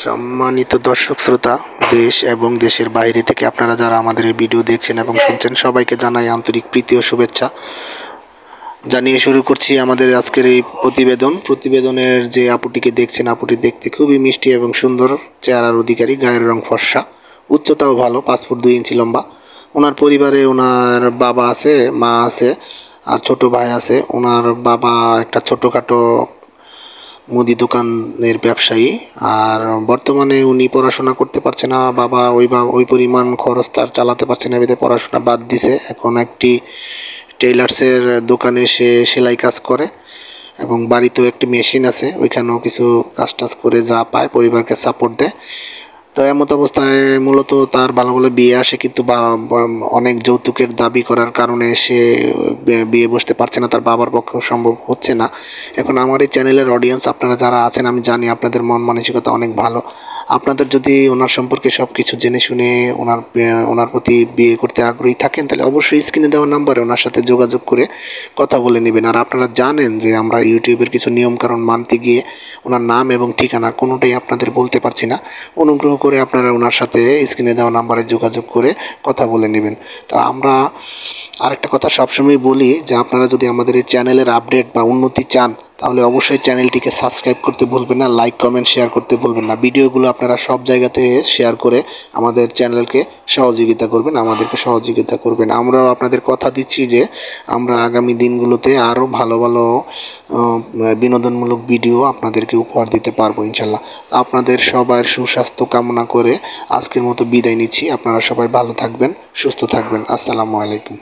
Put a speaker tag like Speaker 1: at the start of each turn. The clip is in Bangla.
Speaker 1: সম্মানিত দর্শক শ্রোতা, দেশ এবং দেশের বাইরে থেকে আপনারা যারা আমাদের এই ভিডিও দেখছেন এবং শুনছেন, সবাইকে জানাই আন্তরিক প্রীতি ও শুভেচ্ছা জানিয়ে শুরু করছি আমাদের আজকের এই প্রতিবেদনের যে আপুটিকে দেখছেন, আপুটি দেখতে খুবই মিষ্টি এবং সুন্দর চেহারার অধিকারী, গায়ের রং ফর্সা, উচ্চতাও ভালো, 5 ফুট 2 ইঞ্চি লম্বা। ওনার পরিবারে ওনার বাবা আছে, মা আছে আর ছোট ভাই আছে। ওনার বাবা একটা ছোটোখাটো মুদি দোকানের ব্যবসায়ী, আর বর্তমানে উনি পড়াশোনা করতে পারছে না। বাবা ওই পরিমাণ খরচ তার চালাতে পারছে না, এতে পড়াশোনা বাদ দিছে। এখন একটি টেইলার্সের দোকানে সে সেলাই কাজ করে এবং বাড়িতেও একটি মেশিন আছে, ওইখানেও কিছু কাজ টাজ করে যা পায় পরিবারকে সাপোর্ট দেয়। তো এমত অবস্থায় মূলত তার ভালো ভালো বিয়ে আসে, কিন্তু অনেক যৌতুকের দাবি করার কারণে সে বিয়ে বসতে পারছে না, তার বাবার পক্ষেও সম্ভব হচ্ছে না। এখন আমার এই চ্যানেলের অডিয়েন্স আপনারা যারা আছেন, আমি জানি আপনাদের মন মানসিকতা অনেক ভালো। আপনাদের যদি ওনার সম্পর্কে সব কিছু জেনে শুনে ওনার প্রতি বিয়ে করতে আগ্রহী থাকেন, তাহলে অবশ্যই স্ক্রিনে দেওয়া নাম্বারে ওনার সাথে যোগাযোগ করে কথা বলে নেবেন। আর আপনারা জানেন যে আমরা ইউটিউবের কিছু নিয়মকানুন মানতে গিয়ে ওনার নাম এবং ঠিকানা কোনোটাই আপনাদের বলতে পারছি না। অনুগ্রহ করে আপনারা ওনার সাথে স্ক্রিনে দেওয়া নাম্বারে যোগাযোগ করে কথা বলে নেবেন। তো আমরা আরেকটা কথা সবসময় বলি যে আপনারা যদি আমাদের এই চ্যানেলের আপডেট বা উন্নতি চান, তাহলে অবশ্যই চ্যানেলটিকে সাবস্ক্রাইব করতে ভুলবেন না, লাইক কমেন্ট শেয়ার করতে ভুলবেন না। ভিডিওগুলো আপনারা সব জায়গাতে শেয়ার করে আমাদের চ্যানেলকে সহযোগিতা করবেন, আমাদেরকে সহযোগিতা করবেন। আমরাও আপনাদের কথা দিচ্ছি যে আমরা আগামী দিনগুলোতে আরও ভালো ভালো বিনোদনমূলক ভিডিও আপনাদেরকে উপহার দিতে পারবো ইনশাল্লাহ। আপনাদের সবার সুস্বাস্থ্য কামনা করে আজকের মতো বিদায় নিচ্ছি। আপনারা সবাই ভালো থাকবেন, সুস্থ থাকবেন। আসসালামু আলাইকুম।